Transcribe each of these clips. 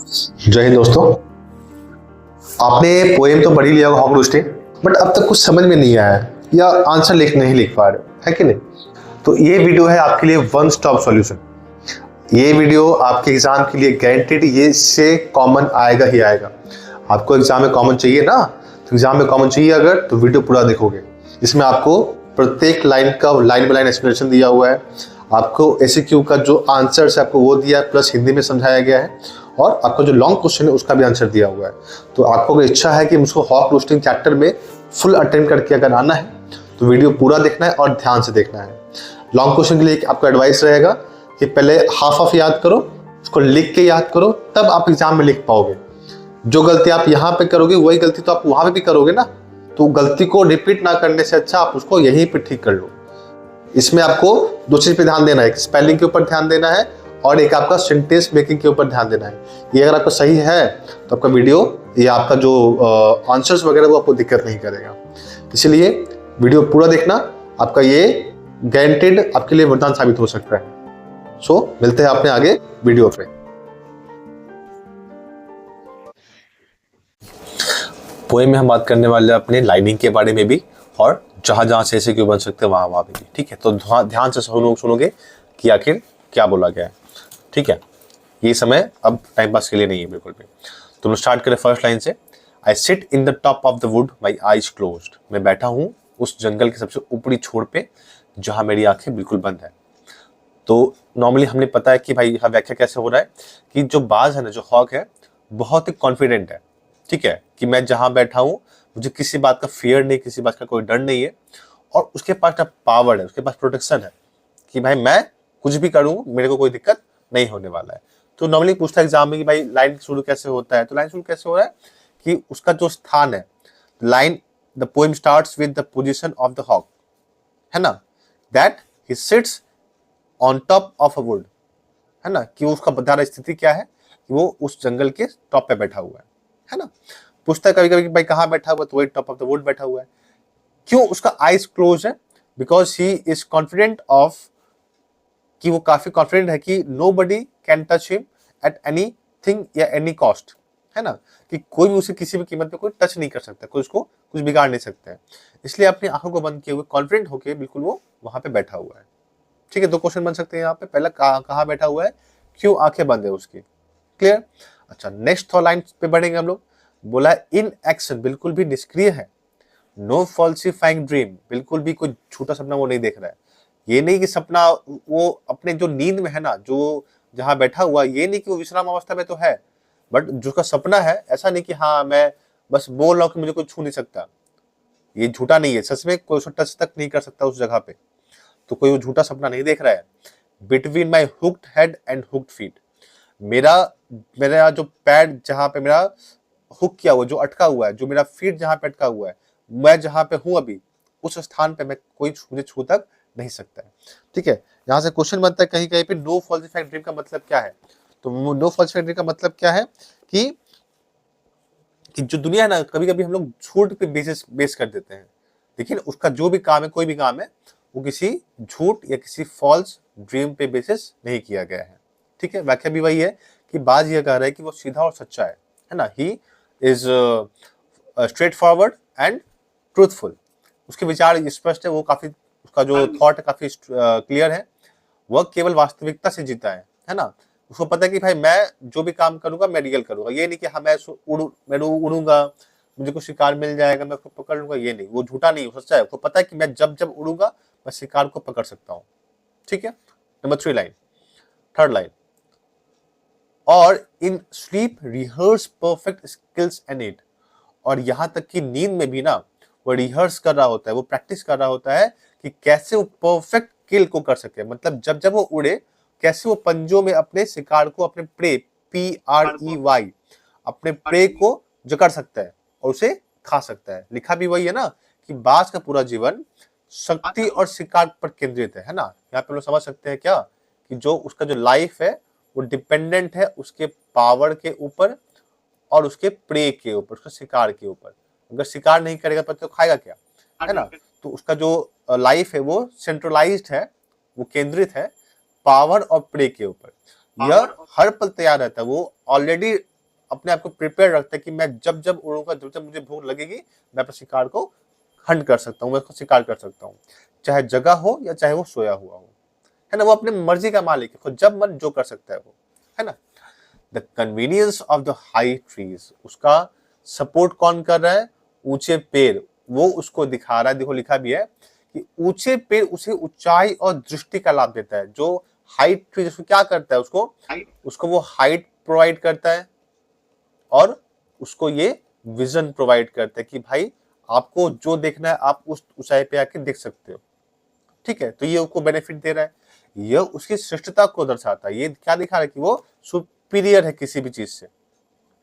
जय हिंद दोस्तों। आपने पोएम तो पढ़ी लिया होगा हॉक रोस्टिंग, बट अब तक कुछ समझ में नहीं आया या आंसर नहीं लिख पा रहे, है कि नहीं? तो ये वीडियो है आपके लिए वन स्टॉप सॉल्यूशन। ये वीडियो आपके एग्जाम के लिए गारंटेड, ये इससे कॉमन आएगा ही आएगा। आपको एग्जाम में कॉमन चाहिए ना, तो एग्जाम में कॉमन चाहिए अगर, तो वीडियो पूरा देखोगे। इसमें आपको प्रत्येक लाइन का लाइन बाय लाइन एक्सप्लेनेशन दिया हुआ है। आपको एमसीक्यू का जो आंसर है आपको वो दिया है, प्लस हिंदी में समझाया गया है, और आपका जो लॉन्ग क्वेश्चन है उसका भी आंसर दिया हुआ है। तो आपको अगर इच्छा है कि मुझको हॉक रोस्टिंग चैप्टर में फुल अटेम्प्ट करके अगर आना है तो वीडियो पूरा देखना है और ध्यान से देखना है। लॉन्ग क्वेश्चन के लिए आपको एडवाइस रहेगा कि पहले हाफ याद करो, उसको लिख के याद करो, तब आप एग्जाम में लिख पाओगे। जो गलती आप यहाँ पे करोगे वही गलती तो आप वहां पे भी करोगे ना, तो गलती को रिपीट ना करने से अच्छा आप उसको यहीं पे ठीक कर लो। इसमें आपको दो चीज पे ध्यान देना है, स्पेलिंग के ऊपर ध्यान देना है और एक आपका सेंटेंस मेकिंग के ऊपर ध्यान देना है। ये अगर आपका सही है तो आपका वीडियो या आपका जो आंसर्स वगैरह वो आपको दिक्कत नहीं करेगा। इसलिए वीडियो पूरा देखना, आपका ये गारंटेड आपके लिए वरदान साबित हो सकता है। सो मिलते हैं आपने आगे वीडियो पे। पोएम में हम बात करने वाले हैं अपने लाइनिंग के बारे में भी, और जहां से ऐसे क्यों बन सकते हैं वहां भी। ठीक है, तो ध्यान से सुनोगे कि आखिर क्या बोला गया है। ठीक है, ये समय अब टाइम पास के लिए नहीं है बिल्कुल भी। तो हम स्टार्ट करें फर्स्ट लाइन से। I sit in the top of the wood, my eyes closed. मैं बैठा हूं उस जंगल के सबसे ऊपरी छोर पे जहां मेरी आंखें बिल्कुल बंद है। तो नॉर्मली हमने पता है कि भाई यहाँ व्याख्या कैसे हो रहा है कि जो बाज है ना, जो हॉक है, बहुत ही कॉन्फिडेंट है। ठीक है, कि मैं जहां बैठा हूं मुझे किसी बात का फियर नहीं, किसी बात का कोई डर नहीं है, और उसके पास ना पावर है, उसके पास प्रोटेक्शन है कि भाई मैं कुछ भी करूं मेरे को कोई दिक्कत नहीं होने वाला है। तो नॉर्मली पूछता है एग्जाम में कि भाई लाइन शुरू कैसे होता है, तो लाइन शुरू कैसे हो रहा है कि उसका जो स्थान है, line the poem starts with the position of the hawk, है ना, that he sits on top of a wood, है ना, कि उसका बता रहा स्थिति क्या है कि वो उस जंगल के टॉप पे बैठा हुआ है ना। पूछता है कभी कभी कि भाई कहाँ बैठा हुआ, तो वही टॉप ऑफ द वुड बैठा हुआ है। क्यों उसका आईज क्लोज है? Because he is confident of, कि वो काफी कॉन्फिडेंट है कि nobody can touch him at anything या एनी कॉस्ट, है ना, कि कोई भी उसे किसी भी कीमत पे कोई टच नहीं कर सकता, कोई उसको कुछ बिगाड़ नहीं सकता है। इसलिए अपनी आंखों को बंद किए हुए कॉन्फिडेंट होकर बिल्कुल वो वहां पे बैठा हुआ है। ठीक है, दो क्वेश्चन बन सकते हैं यहाँ पे। पहला कहाँ बैठा हुआ है, क्यों आंखें बंद है उसकी, क्लियर। अच्छा, नेक्स्ट लाइन पे बढ़ेंगे हम लोग। बोला इन एक्शन, बिल्कुल भी निष्क्रिय है। नो फॉल्सिफाइंग ड्रीम, बिल्कुल भी कोई झूठा सपना वो नहीं देख रहा है। ये नहीं कि सपना वो अपने जो नींद में है ना, जो जहां बैठा हुआ, ये नहीं कि वो विश्राम अवस्था में तो है, बट जो उसका सपना है, ऐसा नहीं कि हाँ मैं बस बोल रहा हूँ कि मुझे कोई छू नहीं सकता, ये झूठा नहीं है। सच में कोई उसको टच तक नहीं कर सकता उस जगह पे, तो कोई वो झूठा सपना नहीं देख रहा है। Between my hooked head and hooked feet, मेरा जो पैड जहां पे मेरा हुक किया हुआ, जो अटका हुआ है, जो मेरा फीट जहां पे अटका हुआ है, मैं जहां पे हूं अभी, उस स्थान पे मैं कोई मुझे छू तक नहीं सकता है। ठीक है, यहां से क्वेश्चन बनता है कहीं कहीं पे नो फॉल्सिफाइड ड्रीम का मतलब क्या है। तो नो फॉल्सिफाइड ड्रीम का मतलब क्या है कि जो दुनिया है ना, कभी कभी हम लोग झूठ पे बेस कर देते हैं, लेकिन उसका जो भी काम है, कोई भी काम है, वो किसी झूठ या किसी फॉल्स ड्रीम पे बेसिस नहीं किया गया है। ठीक है, व्याख्या भी वही है कि बाज ये कह रहा है कि वो सीधा और सच्चा है ना, he is straight forward and truthful. उसके विचार स्पष्ट है, वो काफी, उसका जो थॉट है काफी क्लियर है। वह केवल वास्तविकता से जीता है ना। उसको पता है कि भाई मैं जो भी काम करूंगा मैं रियल करूंगा, ये नहीं कि हाँ मैं उड़ूंगा, मुझे कुछ शिकार मिल जाएगा, मैं उसको पकड़ लूंगा, ये नहीं, वो झूठा नहीं, वो सच्चा है। उसको पता है कि मैं जब जब उड़ूंगा मैं शिकार को पकड़ सकता हूँ। ठीक है, नंबर 3 लाइन, थर्ड लाइन, और in sleep rehearse perfect skills and it, और यहां तक कि नींद में भी ना वो रिहर्स कर रहा होता है, वो प्रैक्टिस कर रहा होता है कि कैसे वो परफेक्ट किल को कर सके। मतलब जब जब वो उड़े, कैसे वो पंजों में अपने शिकार को, अपने प्रे, PREY, अपने प्रे को जकड़ सकता है और उसे खा सकता है। लिखा भी वही है ना कि बाज का पूरा जीवन शक्ति और शिकार पर केंद्रित है ना। यहाँ पे हम लोग समझ सकते हैं क्या कि जो उसका जो लाइफ है वो डिपेंडेंट है उसके पावर के ऊपर और उसके प्रे के ऊपर, उसके शिकार के ऊपर। अगर शिकार नहीं करेगा तो खाएगा क्या, है ना। तो उसका जो लाइफ है वो सेंट्रलाइज्ड है, वो केंद्रित है पावर और प्रे के ऊपर। यह हर पल तैयार रहता है, वो ऑलरेडी अपने आप को प्रिपेयर रखता है कि मैं जब जब उड़ूंगा, जब जब मुझे भूख लगेगी, मैं अपने शिकार को हंट कर सकता हूँ, मैं उसको शिकार कर सकता हूँ, चाहे जगह हो या चाहे वो सोया हुआ हो, है ना। वो अपने मर्जी का मालिक है, खुद जब मन जो कर सकता है वो, है ना। The convenience of the high trees, उसका सपोर्ट कौन कर रहा है? ऊंचे पेड़, वो उसको दिखा रहा है। देखो लिखा भी है कि ऊंचे पेड़ उसे ऊंचाई और दृष्टि का लाभ देता है। जो हाइट ट्री उसको क्या करता है, उसको उसको वो हाइट प्रोवाइड करता है और उसको ये विजन प्रोवाइड करता है कि भाई आपको जो देखना है आप उस ऊंचाई पे आके देख सकते हो, ठीक है। तो ये उसको बेनिफिट दे रहा है, यह उसकी श्रेष्ठता को दर्शाता है। ये क्या दिखा रहा है कि वो सुपीरियर है किसी भी चीज से,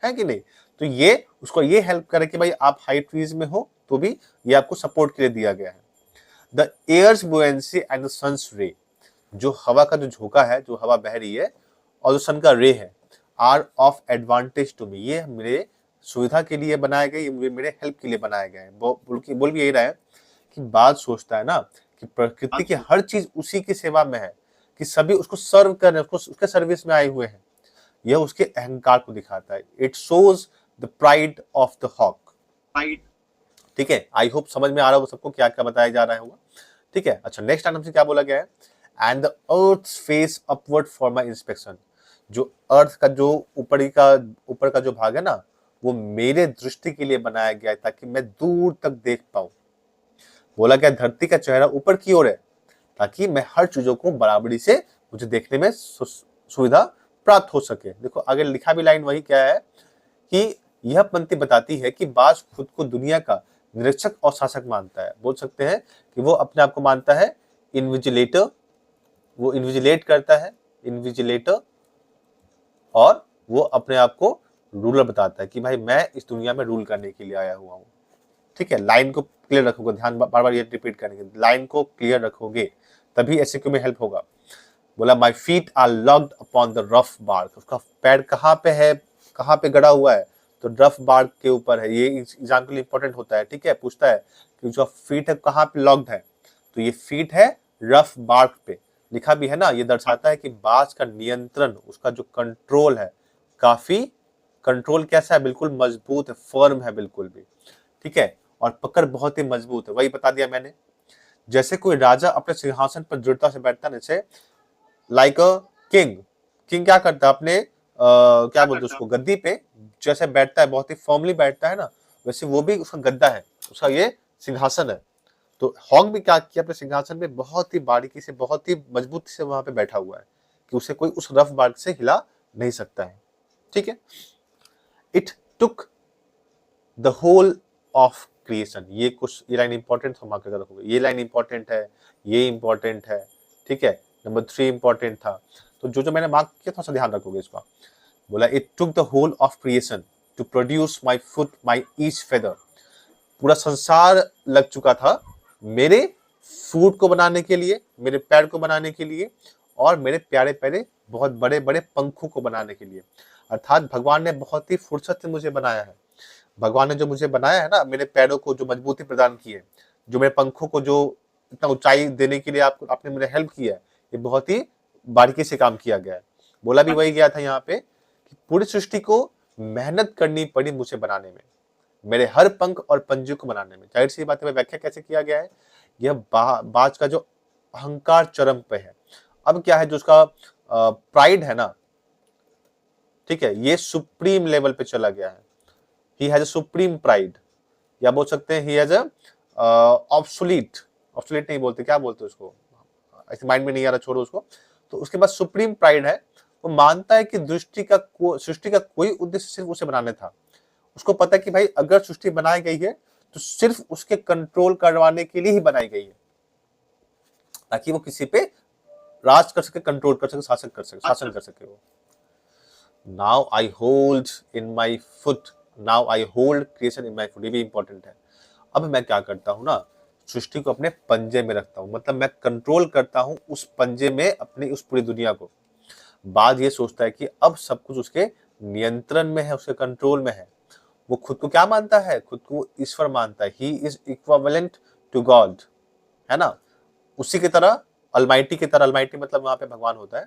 है कि नहीं। तो ये उसको ये हेल्प करे कि भाई आप हाई ट्रीज में हो तो भी ये आपको सपोर्ट के लिए दिया गया है। The air's buoyancy and the sun's ray, जो हवा का जो झोंका है, जो हवा बह रही है, और जो सन का रे है, are of advantage to me, ये मेरे सुविधा के लिए बनाए गए, ये मेरे हेल्प के लिए बनाए गए हैं। बोल भी यही रहा है कि बात सोचता है ना कि प्रकृति की हर चीज उसी की सेवा में है, कि सभी उसको सर्व कर रहे हैं, उसको उसके सर्विस में आए हुए हैं। यह उसके अहंकार को दिखाता है। It shows the pride of the hawk. ठीक है, आई होप समझ में आ रहा होगा सबको क्या क्या बताया जा रहा होगा, ठीक है। अच्छा, नेक्स्ट आइटम से क्या बोला गया है? And the earth face upward for my inspection, जो अर्थ का जो ऊपर का जो भाग है ना, वो मेरे दृष्टि के लिए बनाया गया है ताकि मैं दूर तक देख पाऊं। बोला गया धरती का चेहरा ऊपर की ओर है ताकि मैं हर चीजों को बराबरी से मुझे देखने में सुविधा प्राप्त हो सके। देखो आगे लिखा भी लाइन वही क्या है कि यह पंक्ति बताती है कि बाज खुद को दुनिया का निरीक्षक और शासक मानता है। बोल सकते हैं कि वो अपने आप को मानता है इन्विजिलेटर, वो इन्विजिलेट करता है, इन्विजिलेटर, और वो अपने आप को रूलर बताता है कि भाई मैं इस दुनिया में रूल करने के लिए आया हुआ हूँ। ठीक है, लाइन को क्लियर रखोगे, ध्यान बार बार ये रिपीट करेंगे, लाइन को क्लियर रखोगे तभी एसक्यू में हेल्प होगा। बोला my feet are locked upon the rough bark, उसका पैर कहाँ पे है, कहाँ पे गड़ा हुआ है? तो रफ बार्क के ऊपर है। ये एग्जाम के लिए इंपॉर्टेंट होता है, ठीक है, पूछता है कि जो फीट है कहाँ पे लॉक्ड है, तो ये फीट है रफ बार्क पे। लिखा भी है ना, ये दर्शाता है कि बाज का नियंत्रण, उसका जो कंट्रोल है, काफी कंट्रोल कैसा है, बिल्कुल मजबूत है, फर्म है बिल्कुल भी, ठीक है, और पकड़ बहुत ही मजबूत है। वही बता दिया मैंने। जैसे कोई राजा अपने सिंहासन पर दृढ़ता से बैठता है, जैसे लाइक अ किंग, किंग क्या करता है अपने क्या बोलते हैं उसको, गद्दी पे जैसे बैठता है, बहुत ही फॉर्मली बैठता है ना, वैसे वो भी उसका गद्दा है, उसका ये सिंहासन है। तो हॉक भी क्या किया, अपने सिंहासन में बहुत ही बारीकी से, बहुत ही मजबूती से वहां पे बैठा हुआ है कि उसे कोई उस रफ बार्क से हिला नहीं सकता है, ठीक है। It took the whole of creation, ये कुछ ये लाइन इंपॉर्टेंट हम आकर रखोगे, ये लाइन इंपॉर्टेंट है, ये इंपॉर्टेंट है, ठीक है। नंबर 3 इंपॉर्टेंट था, तो जो जो मैंने मार्क किया थोड़ा सा ध्यान रखोगे इसका। बोला it took the whole of creation to produce my foot my each feather, पूरा संसार लग चुका था मेरे फूट को बनाने के लिए, मेरे पैर को बनाने के लिए, और मेरे प्यारे प्यारे बहुत बड़े बड़े पंखों को बनाने के लिए। अर्थात भगवान ने बहुत ही फुर्सत से मुझे बनाया है। भगवान ने जो मुझे बनाया है ना, मेरे पैरों को जो मजबूती प्रदान की है, जो मेरे पंखों को जो इतना ऊंचाई देने के लिए आपने मेरे हेल्प किया है, ये बहुत ही बारीकी से काम किया गया है। बोला भी वही गया था यहाँ पे कि पूरी सृष्टि को मेहनत करनी पड़ी मुझे बनाने में, मेरे हर पंख और पंजे को बनाने में। जाहिर सी बात है, व्याख्या कैसे किया गया है, यह बाज का जो अहंकार चरम पे है। अब क्या है, जो उसका प्राइड है ना, ठीक है, ये सुप्रीम लेवल पे चला गया है। He has a supreme pride, या बोल सकते हैं he has a obsolete, obsolete नहीं बोलते, क्या बोलते उसको, ऐसे माइंड में नहीं आ रहा, छोड़ो उसको। तो उसके बाद सुप्रीम प्राइड है, वो मानता है कि सृष्टि का कोई उद्देश्य सिर्फ उसे बनाने था। उसको पता है कि भाई अगर सृष्टि बनाई गई है तो सिर्फ उसके कंट्रोल करवाने के लिए ही बनाई गई है, ताकि वो किसी पे राज कर सके, कंट्रोल कर सके, शासन कर सके वो। Now I hold in my foot, now I hold creation in my foot, ये भी इंपॉर्टेंट है। अब मैं क्या करता हूं ना, सृष्टि को अपने पंजे में रखता हूं, मतलब मैं कंट्रोल करता हूं उस पंजे में अपनी उस पूरी दुनिया को। बाद ये सोचता है कि अब सब कुछ उसके नियंत्रण में है, उसके कंट्रोल में है। वो खुद को क्या मानता है, खुद को ईश्वर मानता है। He is equivalent to God, है ना, उसी की तरह, अलमाइटी की तरह, अलमाइटी मतलब वहां पे भगवान होता है,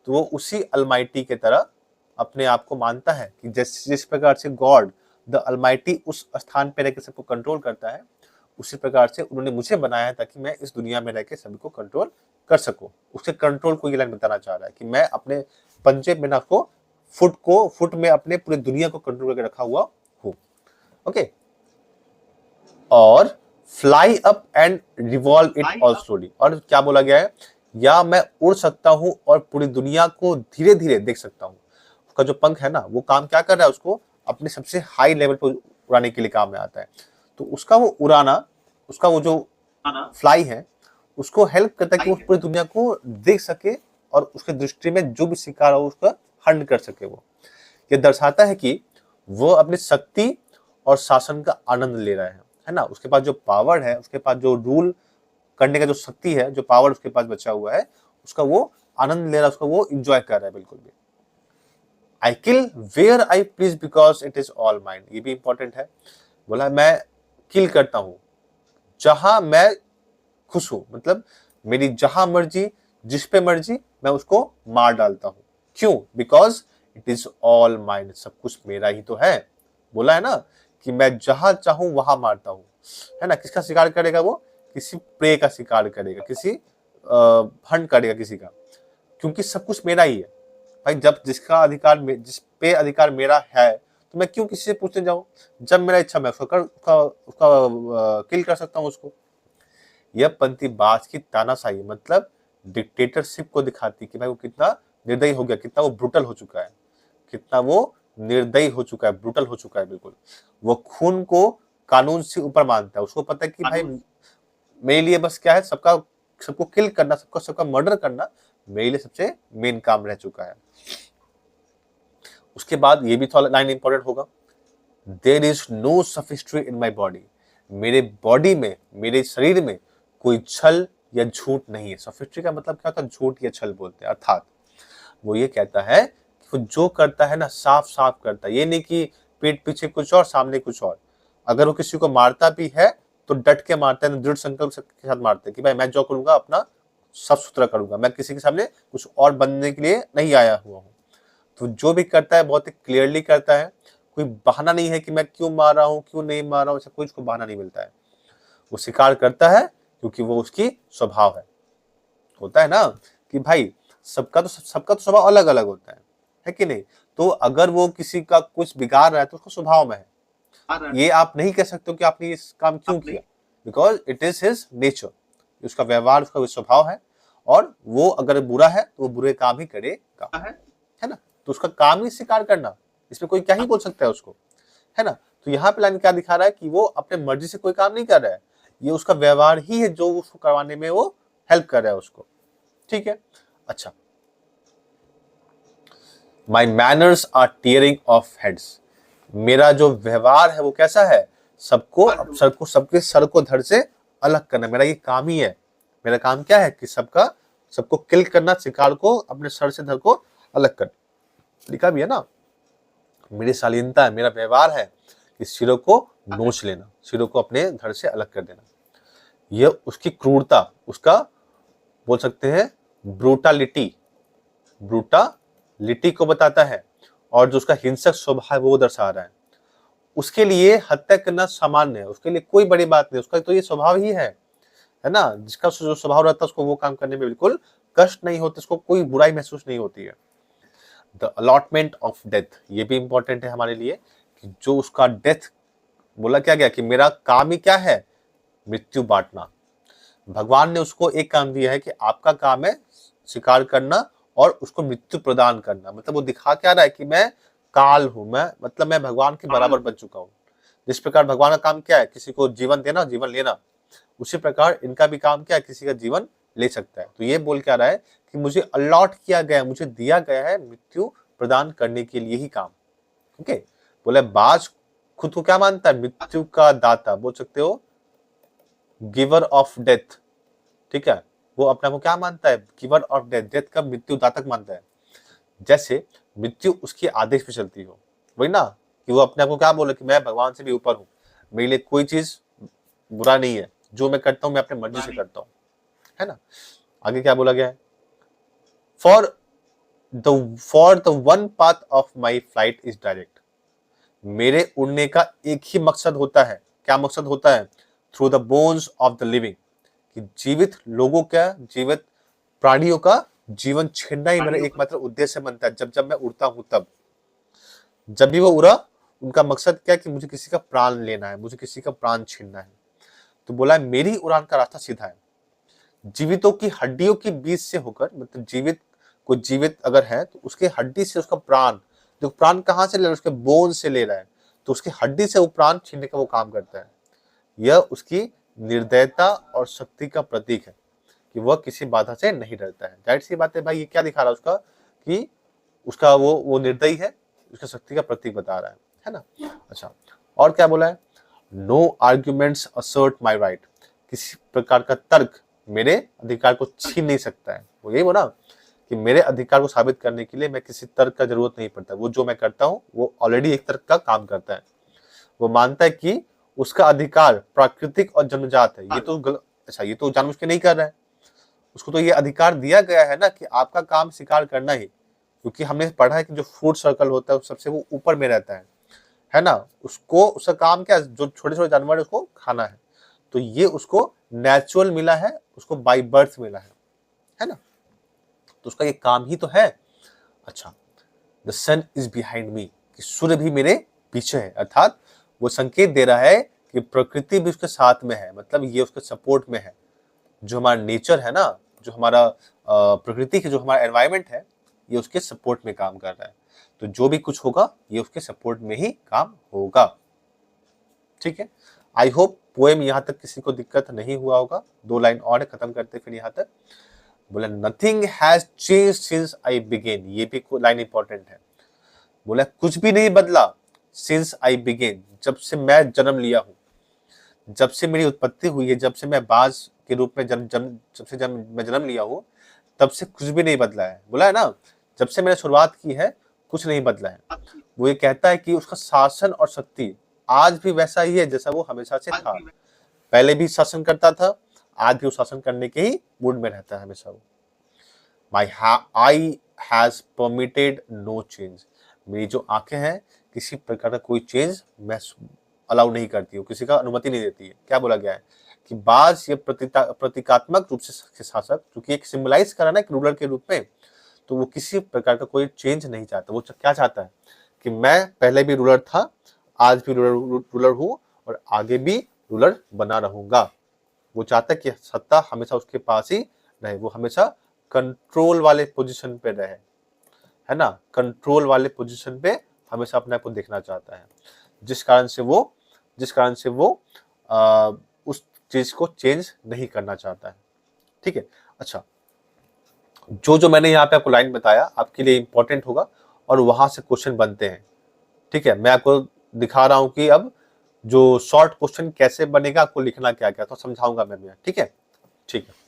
तो वो उसी अलमाइटी की तरह अपने आप को मानता है कि जिस प्रकार से गॉड द अलमाइटी उस स्थान पे रहकर सबको कंट्रोल करता है, उसी प्रकार से उन्होंने मुझे बनाया है ताकि मैं इस दुनिया में रहकर सभी को कंट्रोल कर सकूं। उसके कंट्रोल को ये लाइन बताना चाह रहा है कि मैं अपने पंजे में ना फुट में अपने पूरी दुनिया को कंट्रोल करके रखा हुआ हूं। ओके, और fly up and revolve it all slowly, और क्या बोला गया है, या मैं उड़ सकता हूं और पूरी दुनिया को धीरे धीरे देख सकता हूं। उसका जो पंख है ना, वो काम क्या कर रहा है, उसको अपने सबसे हाई लेवल पर उड़ाने के लिए काम में आता है। तो उसका वो उड़ाना, उसका वो जो फ्लाई है, उसको हेल्प करता है कि वो पूरी दुनिया को देख सके और उसके दृष्टि में जो भी शिकार हो उसका हंट कर सके। वो ये दर्शाता है कि वो अपनी शक्ति और शासन का आनंद ले रहा है ना। उसके पास जो पावर है, उसके पास जो रूल करने का जो शक्ति है, जो पावर उसके पास बचा हुआ है, उसका वो आनंद ले रहा है, उसका वो इंजॉय कर रहा है बिल्कुल भी। I kill where I please because it is all mind, ये भी इंपॉर्टेंट है। बोला मैं किल करता हूं जहां मैं खुश हूं, मतलब मेरी जहां मर्जी, जिस पे मर्जी, मैं उसको मार डालता हूं। क्यों? Because it is all mind, सब कुछ मेरा ही तो है। बोला है ना कि मैं जहां चाहूं वहां मारता हूं, है ना। किसका शिकार करेगा वो? किसी प्रे का शिकार करेगा, किसी हंट करेगा किसी का, क्योंकि सब कुछ मेरा ही है भाई। जब जिस पे अधिकार मेरा है, तो मैं क्यों किसी से पूछने जाऊं? जब मेरा इच्छा मैं उसका किल कर सकता हूं उसको। यह पंक्ति बाज की तानाशाही, मतलब डिक्टेटरशिप को दिखाती कि भाई वो कितना निर्दयी हो गया, कितना वो ब्रूटल हो चुका है, कितना वो निर्दयी हो चुका है, ब्रूटल हो चुका है बिल्कुल। वो खून को कानून से ऊपर मानता है। उसको पता है कि भाई मेरे लिए बस क्या है, सबको किल करना, सबका मर्डर करना मेरे लिए सबसे मेन काम रह चुका है। उसके बाद ये भी थोड़ा लाइन इंपॉर्टेंट होगा, there is no sophistry in my body, मेरे बॉडी में, मेरे शरीर में कोई छल या झूठ नहीं है। सफिस्ट्री का मतलब क्या होता है? झूठ या छल बोलते हैं। अर्थात वो ये कहता है कि वो जो करता है ना, साफ साफ करता है। ये नहीं कि पीठ पीछे कुछ और सामने कुछ और। अगर वो किसी को मारता भी है तो डट के मारता है, दृढ़ संकल्प के साथ मारता है कि भाई मैं जो करूंगा अपना साफ सुथरा करूंगा, मैं किसी के सामने कुछ और बनने के लिए नहीं आया हुआ हूँ। तो जो भी करता है बहुत ही क्लियरली करता है। कोई बहाना नहीं है कि मैं क्यों मार रहा हूँ, क्यों नहीं मार रहा हूँ, ऐसा कोई उसको बहाना नहीं मिलता है। वो शिकार करता है क्योंकि वो उसकी स्वभाव है। होता है ना कि भाई सबका तो स्वभाव अलग अलग होता है कि नहीं? तो अगर वो किसी का कुछ बिगाड़ रहा है तो उसका स्वभाव में है। ये आप नहीं कह सकते हो कि आपने इस काम क्यों किया, because it is his nature, उसका व्यवहार, उसका स्वभाव है। और वो अगर बुरा है तो वो बुरे काम ही करेगा, है ना। तो उसका काम ही शिकार करना, इसमें कोई क्या ही बोल सकता है उसको, है ना। तो यहाँ पे लाइन क्या दिखा रहा है कि वो अपने मर्जी से कोई काम नहीं कर रहा है, ये उसका व्यवहार ही है जो उसको करवाने में वो हेल्प कर रहा है उसको। ठीक है, अच्छा। My manners are tearing off heads, मेरा जो व्यवहार है वो कैसा है? सबके सर को धड़ से अलग करना, मेरा ये काम ही है। मेरा काम क्या है कि सबको किल करना, शिकार को अपने सर से धड़ को अलग करना। लिखा भी है ना, मेरी शालीनता है, मेरा व्यवहार है कि सिरों को नोच लेना, सिरों को अपने धड़ से अलग कर देना। यह उसकी क्रूरता, उसका बोल सकते हैं ब्रूटालिटी को बताता है, और जो उसका हिंसक स्वभाव है वो दर्शा रहा है। उसके लिए हत्या करना सामान्य है, उसके लिए कोई बड़ी बात नहीं, उसका तो ये स्वभाव ही है ना। जिसका जो स्वभाव रहता है उसको वो काम करने में बिल्कुल कष्ट नहीं होता, उसको कोई बुराई महसूस नहीं होती है। द अलॉटमेंट ऑफ डेथ, ये भी इंपॉर्टेंट है हमारे लिए कि जो उसका डेथ बोला क्या गया कि मेरा काम ही क्या है? मृत्यु बांटना। भगवान ने उसको एक काम दिया है कि आपका काम है शिकार करना और उसको मृत्यु प्रदान करना। मतलब वो दिखा क्या रहा है कि मैं काल हूं, मैं भगवान के बराबर बन चुका हूं। जिस प्रकार भगवान का काम क्या है? किसी को जीवन देना, जीवन लेना, उसी प्रकार इनका भी काम क्या है? किसी का जीवन ले सकता है। तो ये बोल क्या रहा है कि मुझे अलॉट किया गया, मुझे दिया गया है मृत्यु प्रदान करने के लिए ही काम। ओके, बोले बाज खुद को क्या मानता है? मृत्यु का दाता, बोल सकते हो गिवर ऑफ डेथ। ठीक है, वो अपने आप को क्या मानता है? गिवर ऑफ डेथ, डेथ का मृत्यु दातक मानता है। जैसे मृत्यु उसके आदेश पे चलती हो, वही ना कि वो अपने आप को क्या बोले कि मैं भगवान से भी ऊपर हूं, मेरे लिए कोई चीज बुरा नहीं है, जो मैं करता हूं मैं अपने मर्जी से करता हूं, है ना। आगे क्या बोला गया है? For for the one path of my flight is direct. मेरे उड़ने का एक ही मकसद होता है। क्या मकसद होता है? Through the bones of the living, कि जीवित लोगों का, जीवित प्राणियों का जीवन छीनना ही मेरा एकमात्र उद्देश्य बनता है। जब जब मैं उड़ता हूं तब, जब भी वो उड़ा, उनका मकसद क्या है कि मुझे किसी का प्राण लेना है, मुझे किसी का प्राण छीनना है। तो बोला मेरी उड़ान का रास्ता सीधा है। जीवितों की हड्डियों के बीच से होकर, मतलब जीवित, कोई जीवित अगर है तो उसके हड्डी से उसका प्राण, जो प्राण कहाँ से ले रहा है? उसके बोन से ले रहा है, तो उसकी हड्डी से वो प्राण छीनने का वो काम करता है। यह उसकी निर्दयता और शक्ति का प्रतीक है कि वह किसी बाधा से नहीं डरता है। जाहिर सी बात है भाई, ये क्या दिखा रहा है उसका, कि उसका वो निर्दयी है, उसका शक्ति का प्रतीक बता रहा है ना। अच्छा, और क्या बोला है? No arguments assert my right. किसी प्रकार का तर्क मेरे अधिकार को छीन नहीं सकता है। वो यही बोला कि मेरे अधिकार को साबित करने के लिए मैं किसी तर्क का जरूरत नहीं पड़ता। वो जो मैं करता हूँ वो ऑलरेडी एक तर्क का काम करता है। वो मानता है कि उसका अधिकार प्राकृतिक और जन्मजात है। ये तो अच्छा, ये तो जानबूझ के नहीं कर रहा है। उसको तो ये अधिकार दिया गया है ना कि आपका काम शिकार करना ही, क्योंकि हमने पढ़ा है कि जो फूड सर्कल होता है सबसे वो ऊपर में रहता है ना। उसको, उसका काम क्या है? जो छोटे छोटे जानवर है उसको खाना है। तो ये उसको नेचुरल मिला है, उसको बाय बर्थ मिला है ना। तो उसका ये काम ही तो है। अच्छा, the sun is behind me, कि सूर्य भी मेरे पीछे है। अर्थात वो संकेत दे रहा है कि प्रकृति भी उसके साथ में है, मतलब ये उसके सपोर्ट में है। जो हमारा नेचर है ना, जो हमारा प्रकृति है, जो हमारा एनवायरमेंट है, ये उसके सपोर्ट में काम कर रहा है। तो जो भी कुछ होगा ये उसके सपोर्ट में ही काम होगा। ठीक है, आई होप पोएम यहाँ तक किसी को दिक्कत नहीं हुआ होगा। 2 लाइन और खत्म करते फिर यहाँ तक। बोला nothing has changed since I began. ये भी लाइन इंपॉर्टेंट है। बोला कुछ भी नहीं बदला सिंस आई बिगेन, जब से मैं जन्म लिया हूं, जब से मेरी उत्पत्ति हुई है, जब से मैं बाज के रूप में मैं जन्म लिया हूं, तब से कुछ भी नहीं बदला है। बोला है ना, जब से मैंने शुरुआत की है कुछ नहीं बदला है। वो ये कहता है कि उसका शासन और शक्ति आज भी वैसा ही है जैसा वो हमेशा से था। पहले भी शासन करता था, आज भी वो शासन करने के ही मूड में रहता है हमेशा। वो my eye has permitted no change. मेरी जो आंखें हैं किसी प्रकार का कोई चेंज मैं अलाउ नहीं करती हूँ, किसी का अनुमति नहीं देती है। क्या बोला गया है कि बाज ये प्रतीकात्मक रूप से शासक, क्योंकि एक सिंबलाइज करा ना एक रूलर के रूप में, तो वो किसी प्रकार का कोई चेंज नहीं चाहता। वो क्या चाहता है कि मैं पहले भी रूलर था, आज भी रूलर हूँ और आगे भी रूलर बना रहूंगा। वो चाहता है कि सत्ता हमेशा उसके पास ही रहे, वो हमेशा कंट्रोल वाले पोजीशन पे रहे, है ना। कंट्रोल वाले पोजीशन पे हमेशा अपने आप को देखना चाहता है, जिस कारण से वो उस चीज को चेंज नहीं करना चाहता है। ठीक है, अच्छा, जो मैंने यहाँ पे आपको लाइन बताया आपके लिए इंपॉर्टेंट होगा और वहां से क्वेश्चन बनते हैं। ठीक है, मैं आपको दिखा रहा हूं कि अब जो शॉर्ट क्वेश्चन कैसे बनेगा, आपको लिखना क्या क्या, तो समझाऊंगा मैं। ठीक है, ठीक है।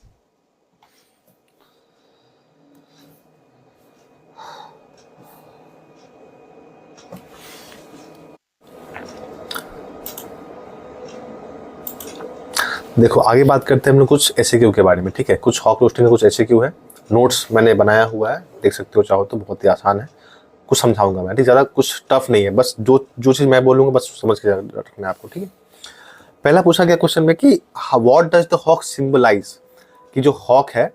देखो आगे बात करते हैं हम लोग कुछ एसक्यू के बारे में। ठीक है, कुछ हॉक रोस्टिंग का कुछ एसक्यू है, नोट्स मैंने बनाया हुआ है, देख सकते हो चाहो तो, बहुत ही आसान है। कुछ समझाऊंगा मैं, ठीक, ज़्यादा कुछ टफ नहीं है, बस जो चीज़ मैं बोलूँगा बस समझ के रखना है आपको। ठीक है, पहला पूछा गया क्वेश्चन में कि what does the hawk symbolize, कि जो हॉक है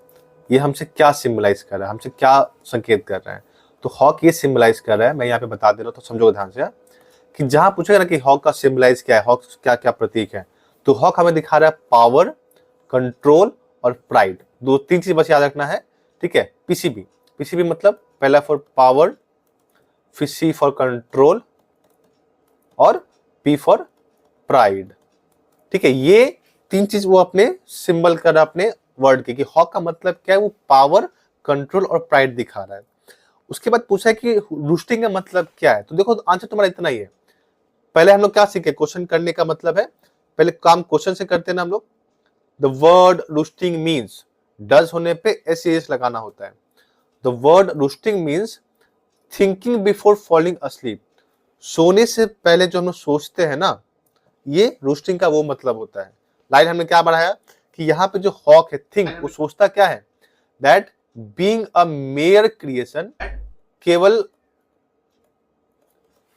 ये हमसे क्या सिंबलाइज कर रहा है, हमसे क्या संकेत कर रहा है। तो हॉक ये सिंबलाइज कर रहा है, मैं यहाँ पे बता दे रहा हूँ तो समझो ध्यान से, कि जहां पूछेगा ना कि हॉक का सिंबलाइज क्या है, हॉक क्या क्या प्रतीक है, तो हॉक हमें दिखा रहा है पावर, कंट्रोल और प्राइड। 2-3 चीज बस याद रखना है। ठीक है, पीसीबी मतलब पहला फॉर पावर, फिर सी फॉर कंट्रोल और पी फॉर प्राइड। ठीक है, ये 3 चीज वो अपने सिंबल कर अपने वर्ड के, कि हॉक का मतलब क्या है, वो पावर, कंट्रोल और प्राइड दिखा रहा है। उसके बाद पूछा है कि रूस्टिंग का मतलब क्या है, तो देखो आंसर तुम्हारा इतना ही है। पहले हम लोग क्या सीखे, क्वेश्चन करने का मतलब है, पहले काम क्वेश्चन से करते हैं ना हम लोग। द वर्ड रूस्टिंग मीन्स, डज होने पे एस लगाना होता है। The word रूस्टिंग means thinking before falling asleep, सोने से पहले जो हम लोग सोचते हैं ना, ये रूस्टिंग का वो मतलब होता है। लाइन हमने क्या बढ़ाया कि यहाँ पे जो हॉक है, थिंक, वो सोचता क्या है, that being a mayor creation, केवल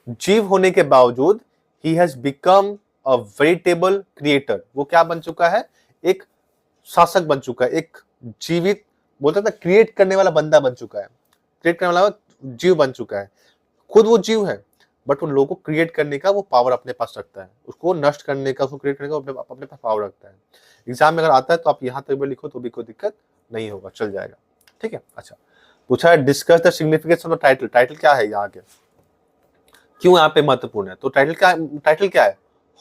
जीव होने के बावजूद he has become a veritable creator, वो क्या बन चुका है, एक शासक बन चुका है, एक जीवित बोलते हैं ना, क्रिएट करने वाला बंदा बन चुका है, क्रिएट करने वाला जीव बन चुका है। खुद वो जीव है बट उन लोगों को क्रिएट करने का वो पावर अपने पास रखता है, उसको नष्ट करने का, उसको क्रिएट करने का अपने पास पावर रखता है। एग्जाम में अगर आता है तो आप यहाँ तक भी लिखो तो भी कोई दिक्कत नहीं होगा, चल जाएगा। ठीक है, अच्छा पूछा है discuss the significance of the title. Title क्या है यहाँ के, क्यों यहाँ पे महत्वपूर्ण है, तो टाइटल क्या है,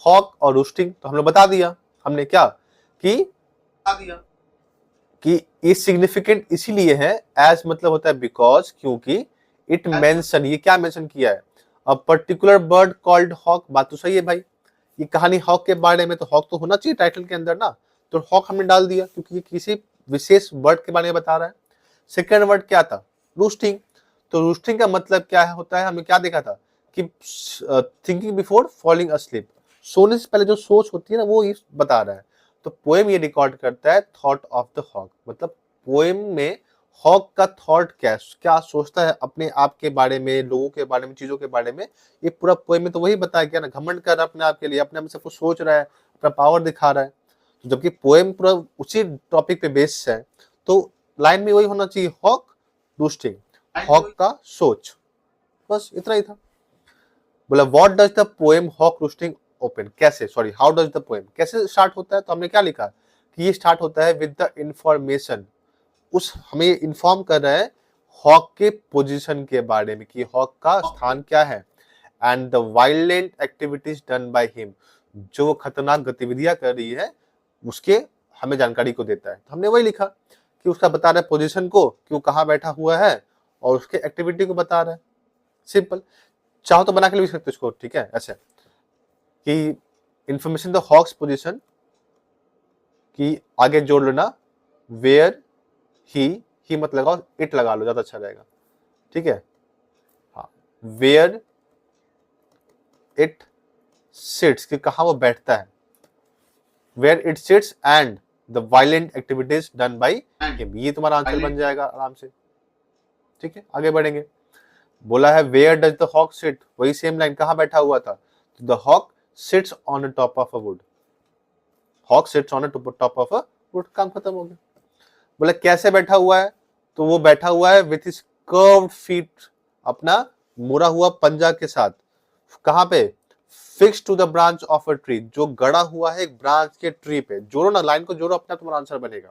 हॉक और रूस्टिंग। तो हम लोग बता दिया, हमने क्या कि ये सिग्निफिकेंट इसीलिए है, एज मतलब होता है बिकॉज, क्योंकि इट मेंशन, ये क्या मेंशन किया है, a particular bird called hawk. बात तो सही है भाई, ये कहानी हॉक के बारे में, तो हॉक तो होना चाहिए टाइटल के अंदर ना, तो हॉक हमने डाल दिया क्योंकि ये किसी विशेष बर्ड के बारे में बता रहा है। सेकेंड वर्ड क्या था, रूस्टिंग। तो रूस्टिंग का मतलब क्या है, होता है, हमने क्या देखा था कि थिंकिंग बिफोर फॉलिंग अस्लीप, सोने से पहले जो सोच होती है ना, वो ये बता रहा है। तो पोएम ये रिकॉर्ड करता है थॉट ऑफ द हॉक, मतलब पोएम में हॉक का थॉट क्या सोचता है अपने आप के बारे में, लोगों के बारे में, चीजों के बारे में। ये पूरा पोएम में तो वही बताया गया ना, घमंड कर रहा है अपने आप के लिए, अपने आप में सब कुछ सोच रहा है, अपना पावर दिखा रहा है। तो जबकि पोएम पूरा उसी टॉपिक पे बेस्ड है, तो लाइन में वही होना चाहिए, हॉक रूस्टिंग, हॉक का सोच, बस इतना ही था। बोला what does the poem hawk roosting open, कैसे, sorry how does the poem, कैसे स्टार्ट होता है, तो हमने क्या लिखा कि ये स्टार्ट होता है विद द इंफॉर्मेशन, उस हमें इन्फॉर्म कर रहा है हॉक के पोजीशन के बारे में, कि हॉक का स्थान क्या है, and the violent activities done by him, जो खतरनाक गतिविधियां कर रही है उसके हमें जानकारी को देता है। तो हमने वही लिखा कि उसका बता रहा है पोजीशन को, कि वो कहाँ बैठा हुआ है, और उसके एक्टिविटी को बता रहा है। सिंपल, चाहो तो बना के लिख सकते हो इसको, ठीक है, ऐसे कि इंफॉर्मेशन द हॉक्स पोजीशन, कि आगे जोड़ लेना वेयर ही मत लगाओ, इट लगा लो, ज्यादा अच्छा रहेगा, ठीक है। हाँ, वेयर इट सिट्स, कि कहाँ वो बैठता है, where it sits and the violent activities done by him, ये तुम्हारा आंसर बन जाएगा आराम से। ठीक है, आगे बढ़ेंगे। बोला है where does the hawk sit, वही सेम लाइन, कहाँ बैठा हुआ था, the hawk sits on the top of a wood, hawk sits on the top of a wood, काम खत्म हो गया। बोला कैसे बैठा हुआ है, तो वो बैठा हुआ है विथ हिज कर्व्ड फीट, अपना मुड़ा हुआ पंजा के साथ, कहां पे, fix to the branch of a tree, जो गड़ा हुआ है एक ब्रांच के ट्री पे। जोड़ो ना, लाइन को जोड़ो, अपना तुम्हारा आंसर बनेगा।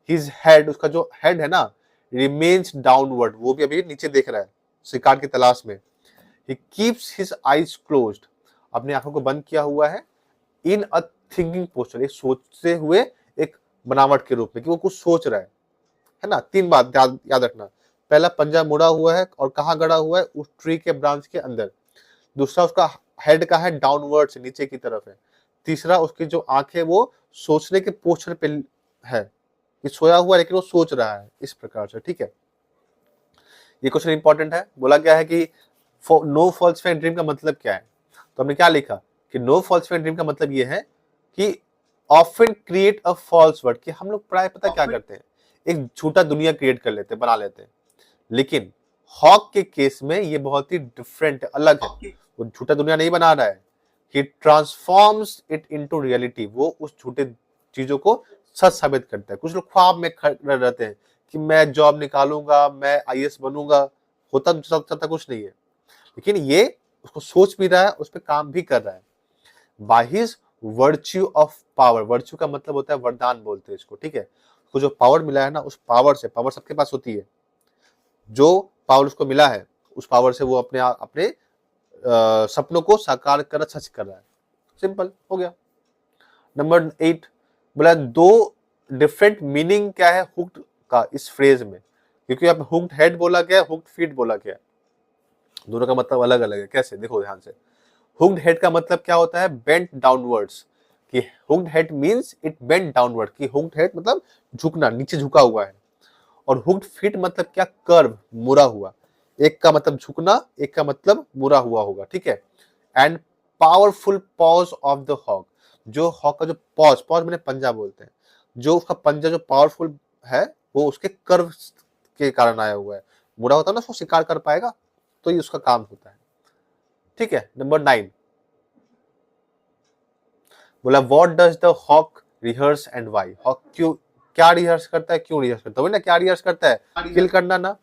हिज हेड, उसका जो हेड है ना, रिमेन्स डाउनवर्ड, वो भी अभी नीचे देख रहा है शिकार की तलाश में। He keeps his eyes closed, अपनी आंखों को बंद किया हुआ है, इन अ थिंकिंग पोस्चर, एक सोचते हुए एक बनावट के रूप में, कि वो कुछ सोच रहा है ना। तीन बात याद रखना, पहला पंजा मुड़ा हुआ है और कहाँ गड़ा हुआ है, उस ट्री के ब्रांच के अंदर। दूसरा उसका हेड का है डाउनवर्ड से, नीचे की तरफ है। तीसरा उसकी जो आंखें वो सोचने के पोस्चर पे है, ये सोया हुआ है लेकिन वो सोच रहा है, इस प्रकार से। ठीक है, ये क्वेश्चन इंपॉर्टेंट है। बोला गया है कि नो फॉल्सिफाइड ड्रीम का मतलब क्या है, तो हमने क्या लिखा कि नो फॉल्सिफाइड ड्रीम का मतलब ये है कि often create a false word, कि हम लोग प्राय पता क्या करते हैं, एक झूठा दुनिया क्रिएट कर लेते हैं, बना लेते हैं। लेकिन हॉक के केस में ये बहुत ही डिफरेंट है, अलग है। वो झूठा दुनिया नहीं बना रहा है, ही ट्रांसफॉर्म्स इट इनटू रियलिटी, वो उस झूठे चीजों को सच साबित करता है। कुछ लोग ख्वाब में खड़े रहते हैं कि मैं जॉब निकालूंगा, मैं आईएएस बनूंगा, होता तो कुछ नहीं है, लेकिन ये उसको सोच भी रहा है, उस पर काम भी कर रहा है। By his virtue of power, virtue का मतलब होता है वरदान बोलते हैं इसको, ठीक है। उसको जो पावर मिला है ना, उस पावर से, पावर सबके पास होती है, जो पावर उसको मिला है उस पावर से वो अपने सपनों को साकार कर सच कर रहा है। सिंपल हो गया। नंबर 8 बोला दो डिफरेंट मीनिंग क्या है हुक्ड का इस फ्रेज में, क्योंकि यहाँ पे हुक्ड हेड बोला गया, हुक्ड फीट बोला गया, दोनों का मतलब अलग अलग है। कैसे, देखो ध्यान से। हुक्ड हेड का मतलब क्या होता है, बेंट डाउनवर्ड्स, कि hooked head means it bent downward, कि हुक्ड हेड मतलब झुकना, नीचे झुका हुआ है। और हुक्ड फीट मतलब क्या, कर्व, मुड़ा हुआ। एक का मतलब झुकना, एक का मतलब मुड़ा हुआ होगा, ठीक है। And powerful paws of the hawk, जो हॉक का जो पॉज मैंने पंजा बोलते हैं, जो उसका पंजा जो पावरफुल है, वो उसके कर्व के कारण आया हुआ है। बुरा होता है ना उसको शिकार कर पाएगा, तो ये उसका काम होता है। ठीक है, नंबर 9 बोला what does the hawk rehearse and why. Hawk क्यों क्या रिहर्स करता है, क्यों रिहर्स करता है, वही ना क्या रिहर्स करता है, किल करना ना।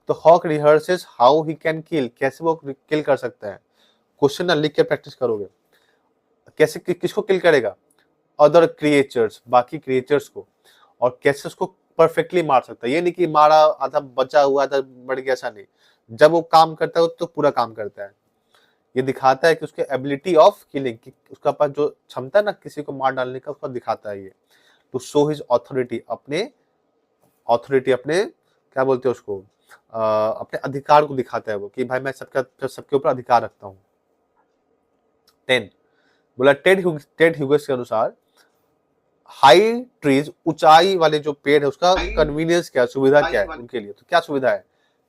तो hawk rehearses how he can kill, कैसे वो किल कर सकता है। क्वेश्चन ना लिख के प्रैक्टिस करोगे, कैसे किसको किल करेगा, अदर क्रिएचर्स, बाकी क्रिएचर्स को, और कैसे उसको परफेक्टली मार सकता है। ये नहीं कि मारा आधा बचा हुआ आधा बढ़ गया, ऐसा नहीं। जब वो काम करता है तो पूरा काम करता है। ये दिखाता है कि उसके एबिलिटी ऑफ किलिंग, कि उसका पास जो क्षमता है ना किसी को मार डालने का, उसका दिखाता है ये। टू शो हिज ऑथोरिटी, अपने क्या बोलते हैं उसको, अपने अधिकार को दिखाता है वो, कि भाई मैं सबके ऊपर अधिकार रखता हूँ। 10 बोला टेड ह्यूगस के अनुसार हाई ट्रीज, ऊंचाई वाले जो पेड़ है, उसका कन्वीनियंस क्या, सुविधा क्या है उनके लिए। तो क्या सुविधा है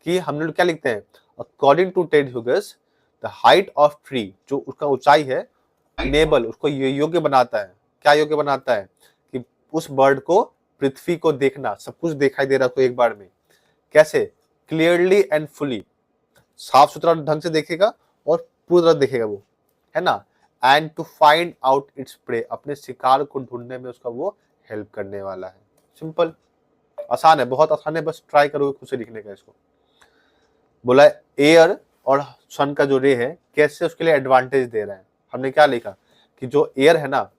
कि हम लोग क्या लिखते हैं, according to Ted Hughes the height of tree, जो उसका ऊंचाई है, इनेबल, उसको योग्य बनाता है। क्या योग्य बनाता है कि उस बर्ड को पृथ्वी को देखना, सब कुछ दिखाई दे रहा है एक बार में। कैसे, क्लियरली एंड फुली, साफ सुथरा ढंग से देखेगा और पूरी तरह देखेगा वो, है ना। And to find out its prey, अपने शिकार को ढूंढने में उसका वो हेल्प करने वाला है। सिंपल, आसान है, बहुत आसान है, बस ट्राई करोगे खुद से लिखने का इसको। बोला एयर और सन का जो रे है कैसे उसके लिए एडवांटेज दे रहा है। हमने क्या लिखा कि जो एयर है ना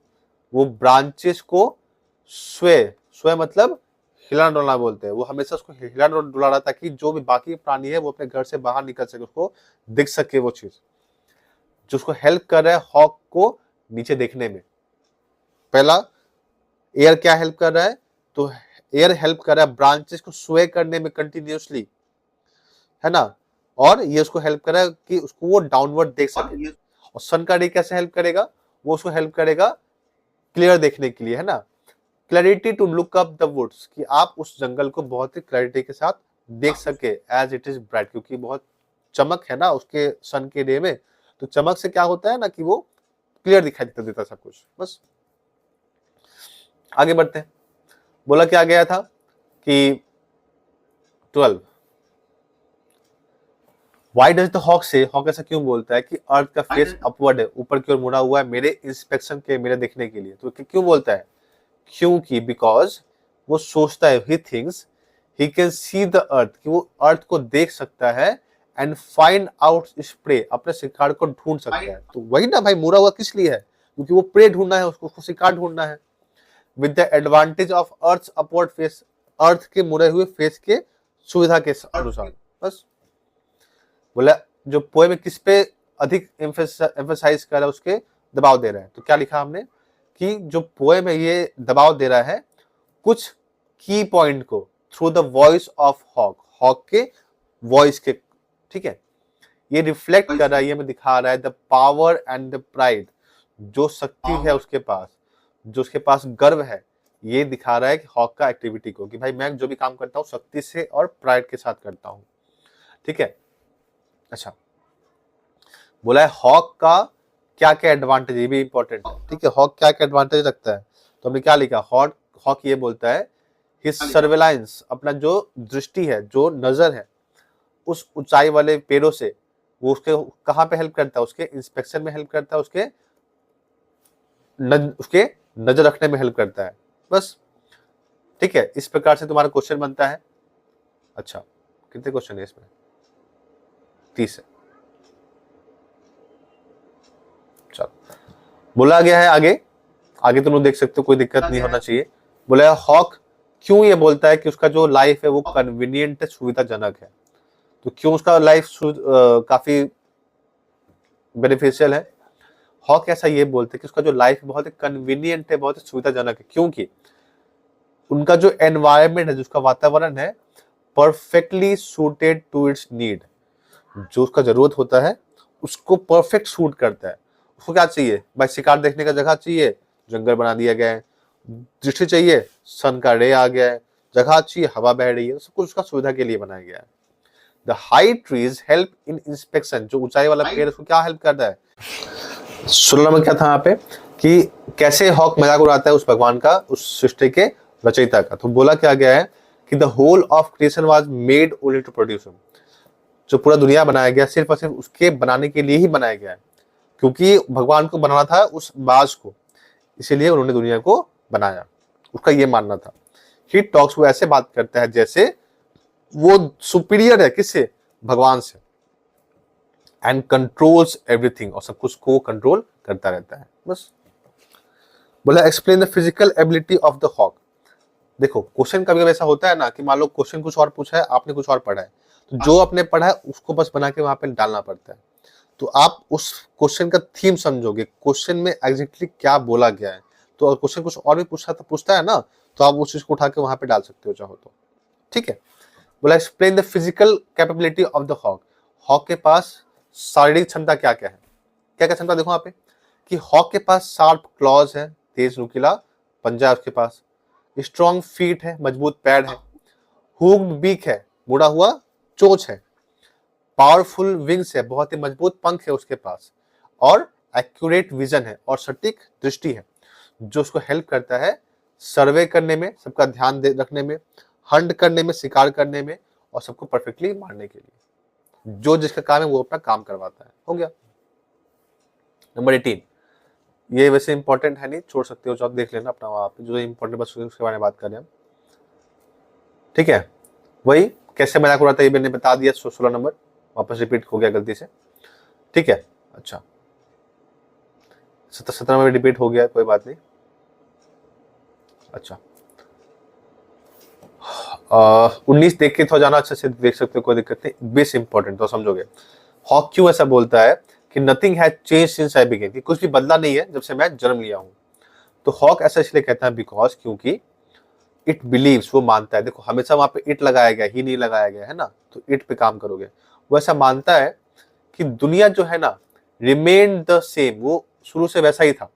वो ब्रांचेस को स्वय मतलब हिला डोलना बोलते हैं, वो हमेशा उसको हिला डोला रहा ताकि जो भी बाकी प्राणी है वो अपने घर से बाहर निकल सके, उसको दिख सके वो चीज, जो उसको हेल्प कर रहा है हॉक को नीचे देखने में। पहला एयर क्या हेल्प कर रहा है, तो एयर हेल्प कर रहा है ब्रांचेस को स्वे करने में कंटिन्यूअसली, है ना, और ये उसको हेल्प कर रहा है कि उसको वो डाउनवर्ड देख सके। और सन का रे कैसे हेल्प करेगा, वो उसको हेल्प करेगा क्लियर देखने के लिए, है ना। Clarity to look up the woods, कि आप उस जंगल को बहुत ही क्लैरिटी के साथ देख सके, एज इट इज ब्राइट, क्योंकि बहुत चमक है ना उसके सन के रे में, तो चमक से क्या होता है ना कि वो क्लियर दिखाई देता सब कुछ। बस आगे बढ़ते हैं। बोला क्या गया था कि 12 वाई डज द हॉक से, हॉक ऐसा क्यों बोलता है कि अर्थ का फेस अपवर्ड है, ऊपर की ओर मुड़ा हुआ है मेरे इंस्पेक्शन के, मेरे देखने के लिए। तो क्यों बोलता है, क्योंकि बिकॉज वो सोचता है, he thinks he can see the earth, कि वो अर्थ को देख सकता है, and find out its prey, अपने शिकार को ढूंढ सकता है। तो वही ना भाई, मुड़ा हुआ किस लिए है, क्योंकि वो प्रे ढूंढना है, उसको शिकार ढूंढना है। With the advantage of earth upward face, earth के मुड़े हुए फेस के सुविधा के अनुसार। बस बोला जो पोएम में किस पे अधिक एम्फेसाइज कर रहा है, उसके दबाव दे रहा है। तो क्या लिखा हमने कि जो पोएम है ये दबाव दे रहा है कुछ की पॉइंट को through the voice of hawk, hawk के वॉइस के, ठीक है। ये रिफ्लेक्ट कर रहा है, ये हमें दिखा रहा है the power and the pride, जो शक्ति है उसके पास, जो उसके पास गर्व है, ये दिखा रहा है कि हॉक का एक्टिविटी को, कि भाई मैं जो भी काम करता हूँ शक्ति से और प्राइड के साथ करता हूँ, ठीक है। अच्छा, बोला है हॉक का क्या क्या एडवांटेज, ये भी इंपॉर्टेंट है, ठीक है। हॉक क्या क्या एडवांटेज रखता है, तो हमने क्या लिखा, हॉक ये बोलता है हिज सर्वेलांस, अपना जो दृष्टि है, जो नजर है उस ऊंचाई वाले पेड़ों से, वो उसके कहाँ पे हेल्प करता है, उसके इंस्पेक्शन में हेल्प करता है, उसके नजर रखने में हेल्प करता है। बस ठीक है, इस प्रकार से तुम्हारा क्वेश्चन बनता है। अच्छा, कितने क्वेश्चन है इसमें, 30 है। चलो, बोला गया है आगे तुम लोग देख सकते हो, कोई दिक्कत नहीं होना चाहिए। बोला है हॉक क्यों ये बोलता है कि उसका जो लाइफ है वो कन्वीनियंट है, सुविधाजनक है। तो क्यों उसका लाइफ काफी बेनिफिशियल है, हॉक ऐसा ये बोलते हैं कि उसका जो लाइफ बहुत ही कन्वीनियंट है, बहुत ही सुविधाजनक है, क्योंकि उनका जो एनवायरनमेंट है, जो उसका वातावरण है, perfectly suited to its need, जो उसका जरूरत होता है उसको परफेक्ट सूट करता है। उसको क्या चाहिए भाई, शिकार देखने का जगह चाहिए, जंगल बना दिया गया है। दृष्टि चाहिए, सन का रे आ गया है। जगह चाहिए, हवा बह रही है, सब कुछ उसका सुविधा के लिए बनाया गया है। The high trees help in inspection, जो ऊंचाई वाला पेड़ उसको क्या हेल्प करता है। 16 में क्या था यहाँ पे कि कैसे हॉक मजाक उड़ाता है उस भगवान का, उस सृष्टि के रचयिता का। तो बोला क्या गया है कि the whole of creation was made only to produce him. जो पूरा दुनिया बनाया गया सिर्फ और सिर्फ उसके बनाने के लिए ही बनाया गया है, क्योंकि भगवान को बनाना था उस बाज को, इसीलिए उन्होंने दुनिया को बनाया। उसका ये मानना था। ही टॉक्स, वो ऐसे बात करता है जैसे वो सुपीरियर है किससे, भगवान से। एंड कंट्रोल्स एवरीथिंग, और सब कुछ को कंट्रोल करता रहता है। बस बोला explain the physical ability of the hawk. देखो क्वेश्चन कभी कभी ऐसा होता है ना कि मान लो क्वेश्चन कुछ और पूछा है, आपने कुछ और पढ़ा है, तो जो आपने पढ़ा है उसको बस बना के वहां पे डालना पड़ता है। तो आप उस क्वेश्चन का थीम समझोगे, क्वेश्चन में एग्जैक्टली क्या बोला गया है। तो अगर क्वेश्चन कुछ और भी पूछता है ना, तो आप उस चीज को उठा के वहां पे डाल सकते हो चाहो तो। ठीक है। बोला explain the physical capability of the hawk. Hawk के पास शारीरिक क्षमता क्या क्या है, क्या क्या क्षमता देखो यहाँ पे कि हॉक के पास शार्प क्लॉज है, तेज नुकीला पंजा है उसके पास, स्ट्रॉन्ग फीट है, मजबूत पैर है, हुक्ड बीक है, मुड़ा हुआ चोंच है, पावरफुल विंग्स है, बहुत ही मजबूत पंख है उसके पास, और एक्यूरेट विजन है और सटीक दृष्टि है, जो उसको हेल्प करता है सर्वे करने में, सबका ध्यान रखने में, हंट करने में, शिकार करने में, और सबको परफेक्टली मारने के लिए। जो जिसका काम है वो अपना काम करवाता है। हो गया। नंबर 18, ये वैसे इंपॉर्टेंट है नहीं, छोड़ सकते हो, जो आप देख लेना अपना वहां पे, जो इंपॉर्टेंट बस उसके बारे में बात कर रहे हैं हम। ठीक है, वही कैसे मजाक उड़ाता है ये मैंने बता दिया। 16 नंबर वापस रिपीट हो गया गलती से। ठीक है, अच्छा 17 में रिपीट हो गया, कोई बात नहीं। अच्छा 19 देख के थोड़ा जाना, अच्छे से देख सकते हो, कोई दिक्कत नहीं। 20 इंपॉर्टेंट तो समझोगे। हॉक क्यों ऐसा बोलता है कि nothing has change since I begin, कि कुछ भी बदला नहीं है जब से मैं जन्म लिया हूं। तो हॉक ऐसा इसलिए कहता है बिकॉज, क्योंकि इट बिलीव्स, वो मानता है। देखो हमेशा वहां पे इट लगाया गया, ही नहीं लगाया गया है ना, तो इट पे काम करोगे। वो ऐसा मानता है कि दुनिया जो है ना रिमेन द सेम, वो शुरू से वैसा ही था,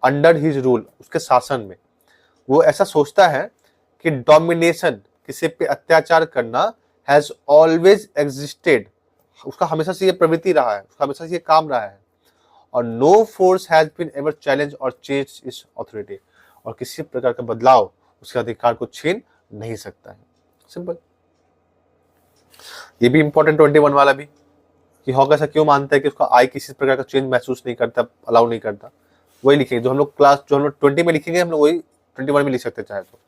अंडर हिज रूल, उसके शासन में। वो ऐसा सोचता है कि डोमिनेशन, किसी पे अत्याचार करना, हैज ऑलवेज एग्जिस्टेड, उसका हमेशा से ये प्रवृत्ति रहा है, उसका हमेशा से ये काम रहा है। और no force has been ever challenge और चेंज इस ऑथोरिटी, और किसी प्रकार का बदलाव उसके अधिकार को छीन नहीं सकता है। सिंपल। ये भी इंपॉर्टेंट 21 वाला भी, कि हॉक ऐसा क्यों मानता है कि उसका आई किसी प्रकार का चेंज महसूस नहीं करता, अलाउ नहीं करता। वही लिखेंगे जो हम लोग 20 में लिखेंगे, हम लोग वही 21 में लिख सकते चाहे तो,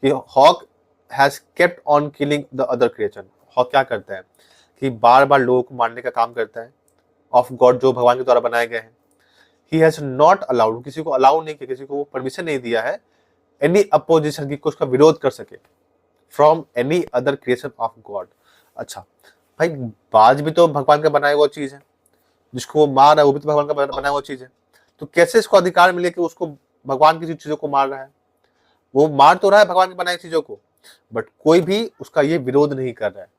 कि hawk has kept on killing the other creature. Hawk क्या करता है कि बार बार लोगों को मारने का काम करता है, ऑफ गॉड, जो भगवान के द्वारा बनाए गए हैं। ही हैज नॉट अलाउड, किसी को अलाउ नहीं किया, किसी को परमिशन नहीं दिया है, एनी अपोजिशन, की उसका विरोध कर सके, from any other creation of God. अच्छा भाई, बाज भी तो भगवान का बनाया हुआ चीज है, जिसको वो मार रहा है वो भी तो भगवान का बनाया हुआ चीज है। तो कैसे इसको अधिकार मिले कि उसको भगवान की चीजों को मार रहा है? वो मार तो रहा है भगवान की बनाई चीजों को, बट कोई भी उसका ये विरोध नहीं कर रहा है।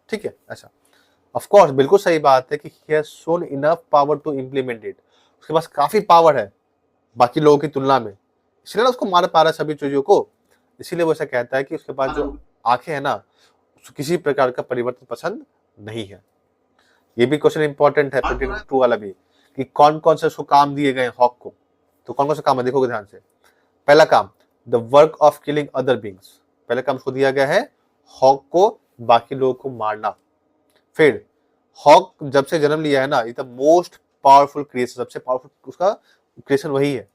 ठीक है, ऐसा ऑफ कोर्स बिल्कुल सही बात है कि he has shown enough power to implement it, उसके पास काफी पावर है बाकी लोगों की तुलना में, इसलिए ना उसको मार पा रहा है सभी चीजों को। इसीलिए वो ऐसा कहता है कि उसके पास जो आंखें है ना, उसको किसी प्रकार का परिवर्तन पसंद नहीं है। ये भी क्वेश्चन इंपॉर्टेंट है 22 वाला भी, कि कौन कौन से उसको काम दिए गए हॉक को। तो कौन कौन से काम है देखोगे ध्यान से। पहला काम, the work of killing other beings, पहला काम उसको दिया गया है हॉक को बाकी लोगों को मारना। फिर हॉक जब से जन्म लिया है ना, ये द मोस्ट पावरफुल क्रिएशन, सबसे पावरफुल उसका क्रिएशन वही है।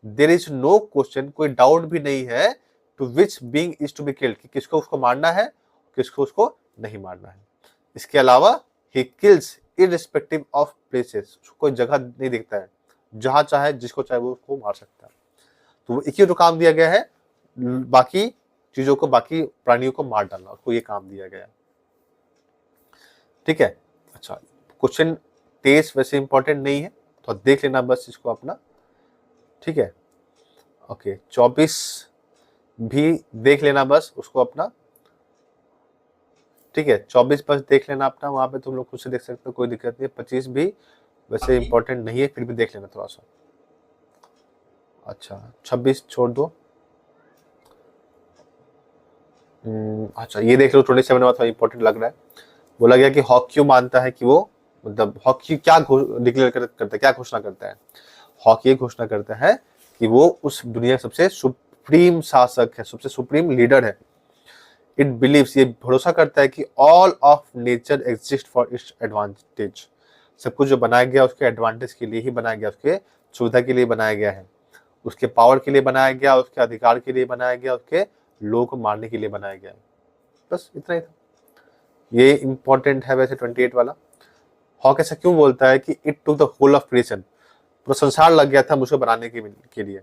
देयर इज नो क्वेश्चन, कोई डाउट भी नहीं है, to which being is to be killed, कि किसको उसको मारना है, किसको उसको नहीं मारना है। इसके अलावा he kills irrespective of places, उसको कोई जगह नहीं देखता है, जहां चाहे जिसको चाहे वो उसको मार सकता है। तो वो एक ही तो काम दिया गया है, बाकी चीजों को, बाकी प्राणियों को मार डालना, उसको ये काम दिया गया है। ठीक है, अच्छा क्वेश्चन 23 वैसे इंपॉर्टेंट नहीं है, तो देख लेना बस इसको अपना। ठीक है, ओके 24 भी देख लेना बस उसको अपना। ठीक है, 24 बस देख लेना अपना, वहां पे तुम लोग खुद से देख सकते हो, कोई दिक्कत नहीं है। 25 भी वैसे इंपॉर्टेंट नहीं है, फिर भी देख लेना थोड़ा सा। अच्छा 26 छोड़ दो। अच्छा ये देख लो, 27 वाला थोड़ा इंपॉर्टेंट लग रहा है। बोला गया कि हॉक क्यों मानता है कि वो, मतलब हॉक क्या डिक्लेयर करता है, क्या घोषणा करता है? हॉक ये घोषणा करता है कि वो उस दुनिया का सबसे सुप्रीम शासक है, सबसे सुप्रीम लीडर है, इट बिलीव्स, ये भरोसा करता है कि all of nature exist for its advantage, सब कुछ जो बनाया गया उसके एडवांटेज के लिए ही बनाया गया, उसके सुविधा के लिए बनाया गया है, उसके पावर के लिए बनाया गया, उसके अधिकार के लिए बनाया गया, उसके लोगों को मारने के लिए बनाया गया है। बस इतना ही था। ये इंपॉर्टेंट है वैसे 28 वाला। हॉक ऐसा क्यों बोलता है कि it to the whole of creation, पूरा संसार लग गया था मुझको बनाने के लिए।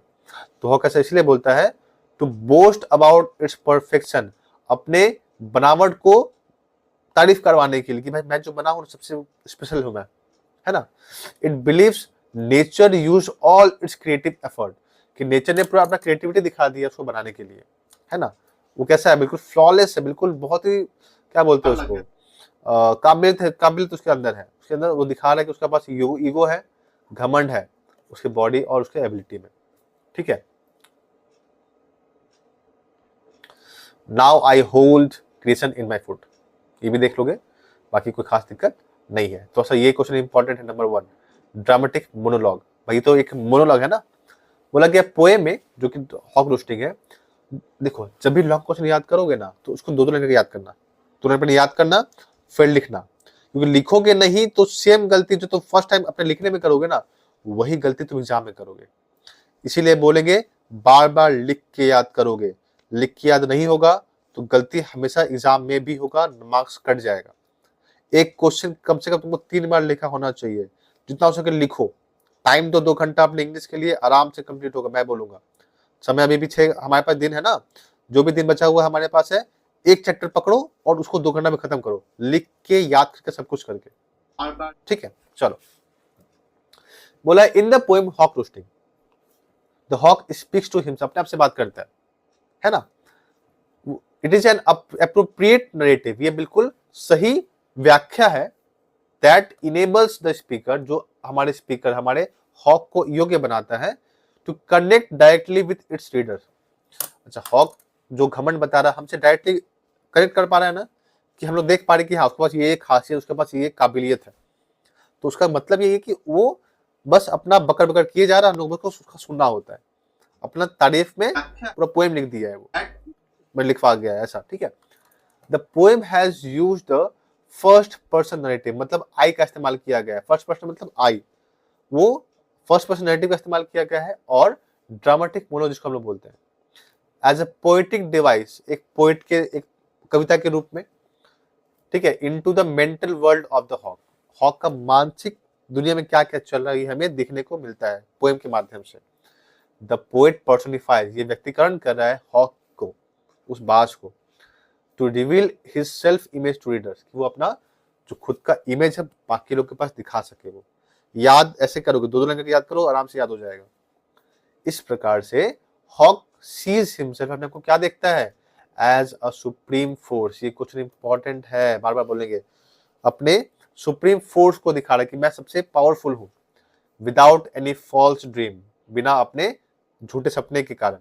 तो हॉक ऐसा इसलिए बोलता है to boast about its perfection, अपने बनावट को तारीफ करवाने के लिए कि भाई मैं जो बना हूं सबसे स्पेशल हूं मैं, है ना। It beliefs nature use all it's creative effort, कि नेचर ने पूरा अपना क्रिएटिविटी दिखा दिया उसको बनाने के लिए, है ना। वो कैसा है, बिल्कुल फ्लॉलेस है, बिल्कुल बहुत ही क्या बोलते हैं उसको, काबिलियत उसके अंदर है, उसके अंदर वो दिखा रहा है कि उसके पास ईगो है, घमंड है उसके बॉडी और उसके एबिलिटी में, ठीक है। Now I hold creation in my foot, ये भी देख लोगे, बाकी कोई खास दिक्कत नहीं है। तो ये क्वेश्चन इंपॉर्टेंट है। नंबर 1 ड्रामेटिक मोनोलॉग, भाई तो एक मोनोलॉग है ना, बोला गया पोएम में जो कि हॉक रोस्टिंग है। देखो जब भी लॉन्ग क्वेश्चन याद करोगे ना तो उसको 2-2 लाइन याद करना, 2 लाइन याद करना फिर लिखना, क्योंकि लिखोगे नहीं तो सेम गलती जो तुम फर्स्ट टाइम अपने लिखने में करोगे ना वही गलती तुम एग्जाम में करोगे। इसीलिए बोलेंगे बार बार लिख के याद करोगे, लिख के याद नहीं होगा तो गलती हमेशा एग्जाम में भी होगा, मार्क्स कट जाएगा। एक क्वेश्चन कम से कम तुमको 3 बार लिखा होना चाहिए, जितना हो सके लिखो। टाइम तो 2 घंटा अपने इंग्लिश के लिए आराम से कंप्लीट होगा, मैं बोलूंगा। समय अभी भी 6 हमारे पास दिन है ना, जो भी दिन बचा हुआ है हमारे पास है, एक चैप्टर पकड़ो और उसको 2 घंटा में खत्म करो, लिख के याद करके सब कुछ करके, ठीक है। चलो, बोला in the poem hawk roosting the hawk speaks to himself, अपने आप से बात करता है ना। It is an appropriate narrative, ये बिल्कुल सही व्याख्या है, दैट इनेबल्स द स्पीकर, जो हमारे स्पीकर हमारे हॉक को योग्य बनाता है, to connect directly with its reader. अच्छा, हॉक जो घमंड बता रहा है हमसे डायरेक्टली कनेक्ट कर पा रहा है ना, कि हम लोग देख पा रहे कि हाँ उसके पास ये खासियत, उसके पास ये काबिलियत है, तो उसका मतलब ये है कि वो बस अपना बकर बकर किए जा रहा है, हम लोगों को उसका सुनना होता है। अपना तारीफ में पूरा पोएम लिख दिया है वो, मैं लिखवा गया है ऐसा, ठीक है। The poem has used the first person narrative, मतलब आई का इस्तेमाल किया गया है। फर्स्ट पर्सन मतलब आई, वो फर्स्ट पर्सन नरेटिव का इस्तेमाल किया गया है, और ड्रामेटिक मोनो जिसको हम लोग बोलते हैं, एज अ पोएटिक डिवाइस, एक पोएट के एक कविता के रूप में, ठीक है, into the mental world of the hawk. Hawk का मानसिक दुनिया में क्या क्या चल रहा है हमें देखने को मिलता है पोएम के माध्यम से। द पोएट पर्सोनिफाइज, ये व्यक्तिकरण कर रहा है हॉक को, उस बाज को, to reveal his self image to readers, वो अपना जो खुद का इमेज है बाकी लोग के पास दिखा सके। वो याद ऐसे करोगे, 2-2 लाइन याद करो, आराम से याद हो जाएगा। इस प्रकार से हॉक सीज हिमसेल्फ, अपने को क्या देखता है, एज अ सुप्रीम फोर्स। ये कुछ इंपॉर्टेंट है, बार बार बोलेंगे, अपने सुप्रीम फोर्स को दिखा रहा है कि मैं सबसे पावरफुल हूं, विदाउट एनी फॉल्स ड्रीम, बिना अपने झूठे सपने के कारण।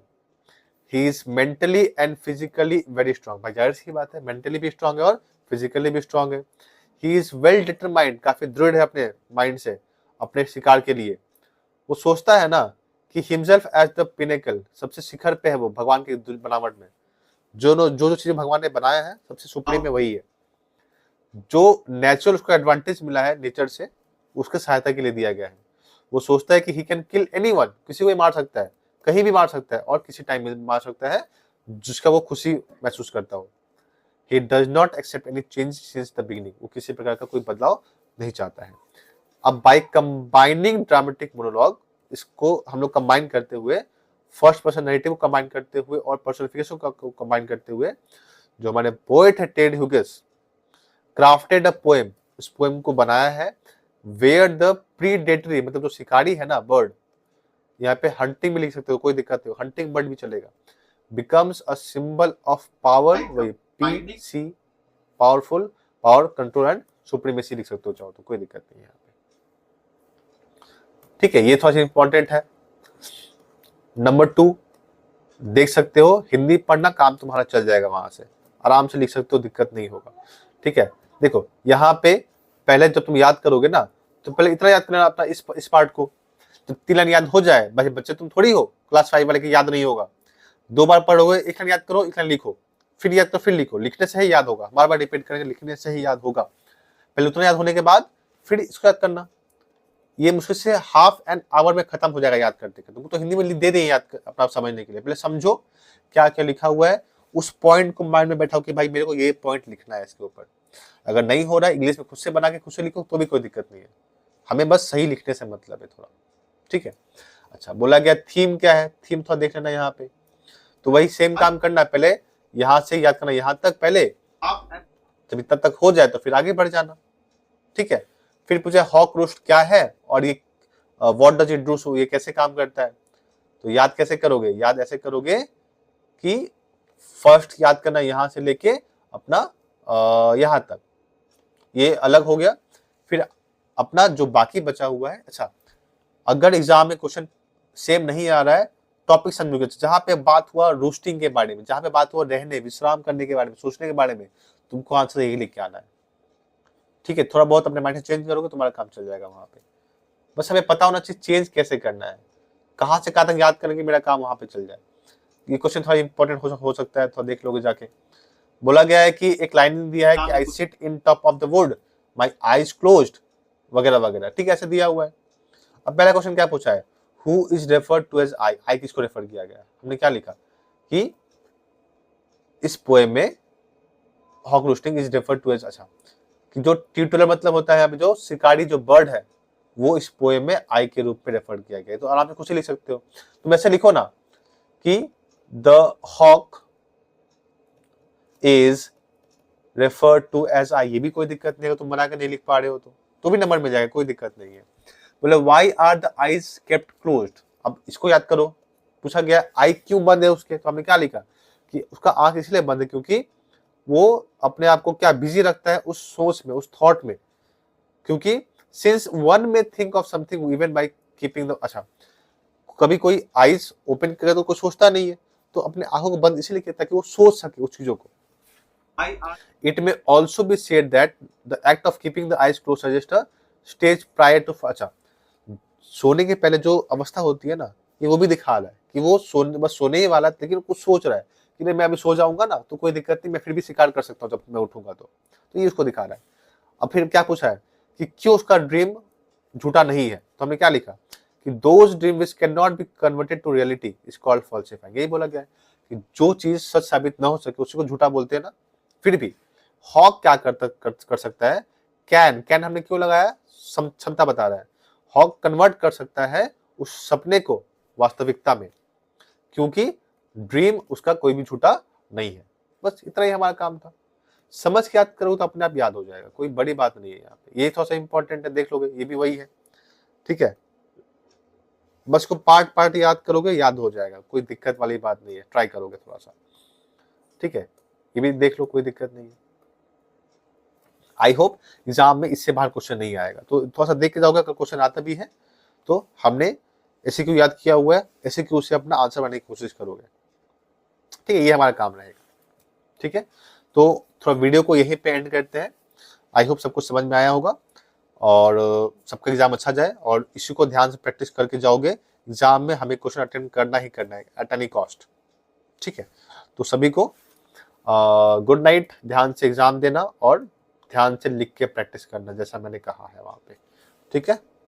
He is mentally and physically very strong, भाई जाहिर सी बात है, मेंटली भी स्ट्रांग है और फिजिकली भी स्ट्रांग है। ही इज वेल डिटरमाइंड, काफी दृढ़ है अपने माइंड से, अपने शिकार के लिए। वो सोचता है ना कि हिमसेल्फ एज द पिनेकल, सबसे शिखर पे है वो भगवान की बनावट में, जो चीजें भगवान ने बनाया है सबसे सुप्रीम में वही है। जो नेचुरल उसको एडवांटेज मिला है नेचर से, उसके सहायता के लिए दिया गया है। वो सोचता है कि ही कैन किल एनीवन, किसी को भी मार सकता है, कहीं भी मार सकता है और किसी टाइम में मार सकता है, जिसका वो खुशी महसूस करता हो। He does not accept any change since the beginning, वो किसी प्रकार का कोई बदलाव नहीं चाहता है। अब बाय कंबाइनिंग ड्रामेटिक मोनोलॉग, इसको हम लोग कंबाइन करते हुए, फर्स्ट पर्सन नैरेटिव को कंबाइन करते हुए और पर्सनिफिकेशन को कंबाइन करते हुए, जो हमारे पोएट है टेड ह्यूगिस, क्राफ्टेड अ पोएम, इस पोएम को बनाया है, वेयर द प्रीडेटरी, मतलब जो शिकारी है ना बर्ड, यहाँ पे हंटिंग भी लिख सकते हो, कोई दिक्कत नहीं, हंटिंग बर्ड भी चलेगा, becomes a symbol of power, वही पी सी, powerful, power, control and supremacy लिख सकते हो चाहो तो, कोई दिक्कत नहीं है यहाँ पे, ठीक है। ये थोड़ा सा इंपॉर्टेंट है। नंबर 2 देख सकते हो, हिंदी पढ़ना काम तुम्हारा चल जाएगा, वहां से आराम से लिख सकते हो, दिक्कत नहीं होगा, ठीक है। देखो यहाँ पे पहले जब तुम याद करोगे ना, तो पहले इतना याद करना अपना इस पार्ट को, जब 3 लाइन याद हो जाए, बच्चे तुम थोड़ी हो क्लास 5 वाले की याद नहीं होगा, 2 बार पढ़ोगे, 1 लाइन याद करो, 1 लाइन लिखो, फिर या तो फिर लिखो, लिखने से ही याद होगा, बार बार रिपीट करेंगे, लिखने से ही याद होगा। पहले उतना याद होने के बाद फिर इसको याद करना। ये मुश्किल से हाफ एन आवर में खत्म हो जाएगा याद करते करते। तुमको तो हिंदी में दे दें याद अपना समझने के लिए, पहले समझो क्या क्या लिखा हुआ है, उस पॉइंट को माइंड में बैठाओ कि भाई मेरे को ये पॉइंट लिखना है इसके ऊपर। अगर नहीं हो रहा है इंग्लिश में खुद से बना के खुद से लिखो तो भी कोई दिक्कत नहीं है, हमें बस सही लिखने से मतलब है थोड़ा, ठीक है। अच्छा, बोला गया थीम क्या है, थीम थोड़ा देख लेना यहाँ पे। तो वही सेम काम करना, पहले यहाँ से याद करना यहाँ तक पहले, जब इतना तक हो जाए तो फिर आगे बढ़ जाना, ठीक है। फिर पूछे हॉक रोस्ट क्या है और ये व्हाट डज इट डू, ये कैसे काम करता है। तो याद कैसे करोगे, याद ऐसे करोगे कि फर्स्ट याद करना यहाँ से लेके अपना यहाँ तक, ये अलग हो गया। फिर अपना जो बाकी बचा हुआ है, अच्छा अगर एग्जाम में क्वेश्चन सेम नहीं आ रहा है, टॉपिक समझोगे, जहां पे बात हुआ रोस्टिंग के बारे में, जहां पे बात हुआ रहने विश्राम करने के बारे में, सोचने के बारे में, तुमको आंसर यही लिख के आना है, ठीक है। थोड़ा बहुत अपने माइंड से चेंज करोगे तुम्हारा काम चल जाएगा वहां पे। बस हमें पता होना चाहिए चेंज कैसे करना है, कहां से कहां तक याद करेंगे मेरा काम वहां पे चल जाए। ये क्वेश्चन थोड़ा इंपॉर्टेंट हो सकता है, थोड़ा देख लोगे जाके। बोला गया है कि एक लाइन दिया है कि I sit in top of the wood, my eyes closed, वगैरह वगैरह, ठीक है, ऐसे दिया हुआ है। अब पहला क्वेश्चन क्या पूछा है, who is referred to as I, I किसको रेफर किया गया है। हमने क्या लिखा कि इस पोएम में hawk roosting is referred to as, अच्छा कि जो ट्यूटोलर मतलब होता है, जो शिकारी जो बर्ड है वो इस पोएम में आई के रूप में रेफर किया गया है। तो आराम से कुछ लिख सकते हो, तुम ऐसे लिखो ना कि the hawk is referred to as I, ये भी कोई दिक्कत नहीं है, तुम बना के नहीं लिख पा रहे हो तो भी नंबर मिल जाएगा, कोई दिक्कत नहीं है। बोले why are the eyes kept closed, अब इसको याद करो, पूछा गया आई क्यों बंद है उसके, तो हमने क्या लिखा कि उसका आंख इसलिए बंद है क्योंकि वो अपने आप को क्या बिजी रखता है उस सोच में, उस थॉट में, क्योंकि सिंस वन में think of something even by keeping the, अच्छा कभी कोई आईज ओपन करे तो कोई सोचता नहीं है, तो अपने आंखों को बंद इसलिए किया ताकि वो सोच सके उस चीजों को। It may also be said that the act of keeping the eyes close suggest a stage prior to, अच्छा सोने के पहले जो अवस्था होती है ना, ये वो भी दिखा रहा है कि वो सोने, बस सोने ही वाला है, लेकिन कुछ सोच रहा है कि नहीं मैं अभी सो जाऊंगा ना तो कोई दिक्कत नहीं, मैं फिर भी शिकार कर सकता हूँ जब मैं उठूंगा तो ये उसको दिखा रहा है। अब फिर क्या पूछा है कि क्यों उसका ड्रीम झूठा नहीं है, तो हमने क्या लिखा कि those dream which can not be converted to reality is called falsifying, यही बोला गया है कि जो चीज सच साबित ना हो सके उसी को झूठा बोलते हैं ना। फिर भी हॉक क्या कर सकता है, कैन हमने क्यों लगाया, क्षमता बता रहा है, हॉक कन्वर्ट कर सकता है उस सपने को वास्तविकता में, क्योंकि ड्रीम उसका कोई भी झूठा नहीं है। बस इतना ही हमारा काम था, समझ के याद करो तो अपने आप याद हो जाएगा, कोई बड़ी बात नहीं है यहाँ पे, ये थोड़ा सा इंपॉर्टेंट है, देख लोगे ये भी वही है, ठीक है। बस को पार्ट पार्ट याद करोगे याद हो जाएगा, कोई दिक्कत वाली बात नहीं है, ट्राई करोगे थोड़ा सा, ठीक है। ये भी देख लो, कोई दिक्कत नहीं है। आई होप एग्जाम में इससे बाहर क्वेश्चन नहीं आएगा, तो थोड़ा सा देख के जाओगे, अगर क्वेश्चन आता भी है तो हमने ऐसे क्यों याद किया हुआ है, ऐसे क्यों से अपना आंसर बनाने की कोशिश करोगे, ठीक है, ये हमारा काम रहेगा, ठीक है। तो थोड़ा वीडियो को यहीं पे एंड करते हैं। आई होप सब कुछ समझ में आया होगा और सबका एग्जाम अच्छा जाए, और इसी को ध्यान से प्रैक्टिस करके जाओगे, एग्जाम में हमें क्वेश्चन अटेंड करना ही करना है एट एनी कॉस्ट, ठीक है। तो सभी को गुड नाइट, ध्यान से एग्जाम देना और ध्यान से लिख के प्रैक्टिस करना जैसा मैंने कहा है वहां पे, ठीक है।